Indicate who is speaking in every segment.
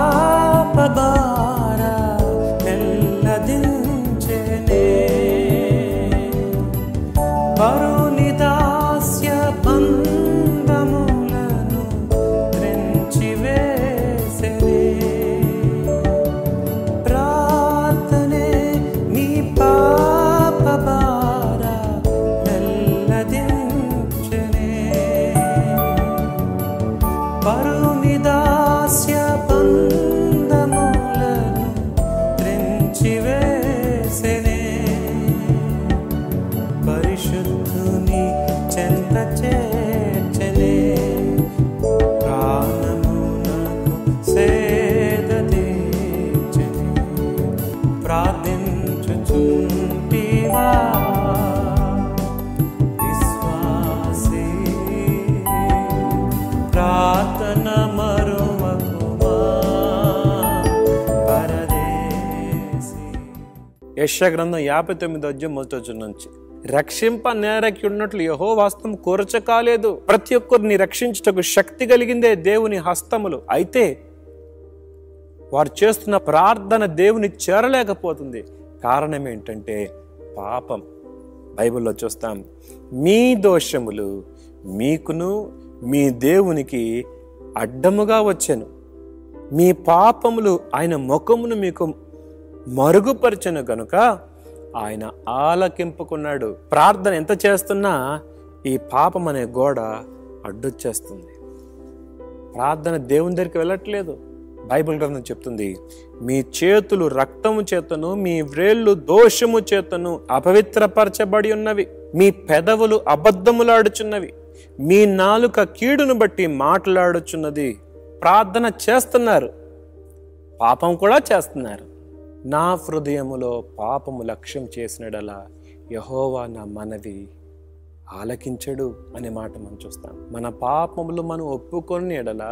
Speaker 1: పాపభార నెల్లదించెనే పరుని దాస్య బంధములను త్రెంచివేసెనే ప్రార్థనే నీ పాపభార నెల్లదించెనే పరుని దాస్య బంధములను త్రెంచివేసెనే పరిశుద్ధుని చెంత చేర్చెనే ప్రాణమునకు సేద తీర్చెనే ప్రార్థించుచుంటివా విశ్వాసీ ప్రార్థన మరువకుమా పరదేశీ. యెషయా గ్రంథం 59:1 నుంచి రక్షింప నేరకి ఉన్నట్లు యెహోవా హస్తం కూర్చకాలేదు. ప్రతి ఒక్కరిని రక్షించుటకు శక్తి కలిగిందే దేవుని హస్తములు. అయితే వారు చేస్తున్న ప్రార్థన దేవుని చేరలేకపోతుంది. కారణం ఏంటంటే పాపం. బైబిల్లో చూస్తాం, మీ దోషములు మీకును మీ దేవునికి అడ్డముగా వచ్చెను, మీ పాపములు ఆయన ముఖమును మీకు మరుగుపరచెను గనుక ఆయన ఆలకింపుకున్నాడు. ప్రార్థన ఎంత చేస్తున్నా ఈ పాపం అనే గోడ అడ్డొచ్చేస్తుంది. ప్రార్థన దేవుని దగ్గరికి వెళ్ళట్లేదు. బైబిల్ గ్రంథం చెప్తుంది, మీ చేతులు రక్తము చేతను మీ వ్రేళ్ళు దోషము చేతను అపవిత్రపరచబడి ఉన్నవి, మీ పెదవులు అబద్ధములాడుచున్నవి, మీ నాలుక కీడును బట్టి మాట్లాడుచున్నది. ప్రార్థన చేస్తున్నారు, పాపం కూడా చేస్తున్నారు. నా హృదయములో పాపము లక్ష్యం చేసినడలా యెహోవా నా మనవి ఆలకించడు అనే మాట మనం చూస్తాం. మన పాపములు మనం ఒప్పుకొని ఎడల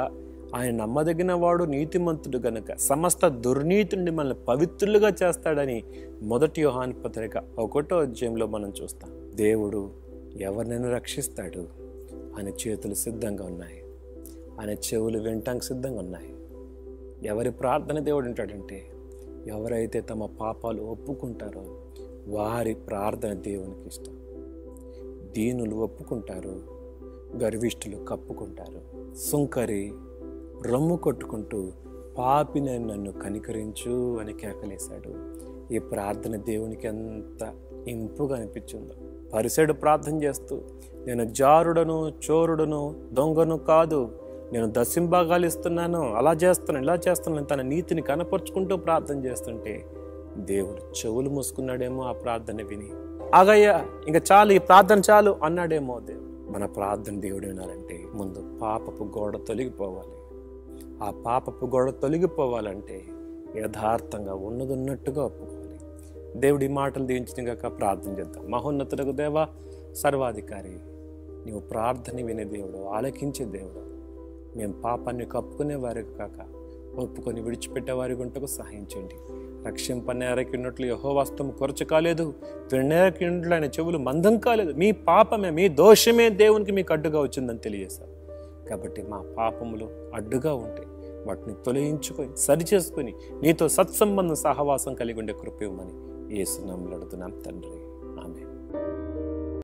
Speaker 1: ఆయన నమ్మదగిన వాడు నీతిమంతుడు గనుక సమస్త దుర్నీతి నుండి మనల్ని పవిత్రులుగా చేస్తాడని 1 యోహాను పత్రిక 1వ అధ్యాయంలో మనం చూస్తాం. దేవుడు ఎవరినైనా రక్షిస్తాడు. ఆయన చేతులు సిద్ధంగా ఉన్నాయి, ఆయన చెవులు వినటానికి సిద్ధంగా ఉన్నాయి. ఎవరి ప్రార్థన దేవుడు వింటాడంటే ఎవరైతే తమ పాపాలు ఒప్పుకుంటారో వారి ప్రార్థన దేవునికి ఇష్టం. దీనులు ఒప్పుకుంటారు, గర్విష్ఠులు కప్పుకుంటారు. సుంకరి రొమ్ము కొట్టుకుంటూ పాపిని నన్ను కనికరించు అని కేకలేశాడు. ఈ ప్రార్థన దేవునికి ఎంత ఇంపుగా అనిపించిందో. పరిసెడు ప్రార్థన చేస్తూ, నేను జారుడను, చోరుడను, దొంగను కాదు, నేను దశంభాగాలు ఇస్తున్నాను, అలా చేస్తున్నాను, ఇలా చేస్తున్నాను, తన నీతిని కనపరుచుకుంటూ ప్రార్థన చేస్తుంటే దేవుడు చెవులు మూసుకున్నాడేమో ఆ ప్రార్థన విని. ఆగయ్యా ఇంకా చాలు, ఈ ప్రార్థన చాలు అన్నాడేమో దేవుడు. మన ప్రార్థన దేవుడు వినాలంటే ముందు పాపపు గోడ తొలగిపోవాలి. ఆ పాపపు గోడ తొలగిపోవాలంటే యథార్థంగా ఉన్నదున్నట్టుగా ఒప్పుకోవాలి. దేవుడి మాటలు దీవించినగాక ప్రార్థన చేద్దాం. మహోన్నతులకు దేవా, సర్వాధికారి, నీవు ప్రార్థన వినే దేవుడు, ఆలకించే దేవుడు. మేము పాపాన్ని కప్పుకునే వారికి కాక ఒప్పుకొని విడిచిపెట్టేవారి గుంటకు సహాయించండి. రక్షింపనేరకి ఉన్నట్లు యెహోవా హస్తం కొరచ కాలేదు, వినేరకి ఉన్నట్లు ఆయన చెవులు మందం కాలేదు. మీ పాపమే, మీ దోషమే దేవునికి మీకు అడ్డుగా వచ్చిందని తెలియజేశారు. కాబట్టి మా పాపములు అడ్డుగా ఉంటే వాటిని తొలగించుకొని సరిచేసుకొని నీతో సత్సంబంధం సహవాసం కలిగి ఉండే కృప ఇవ్వమని యేసు నామములో అడుగుతున్నాం తండ్రి. ఆమేన్.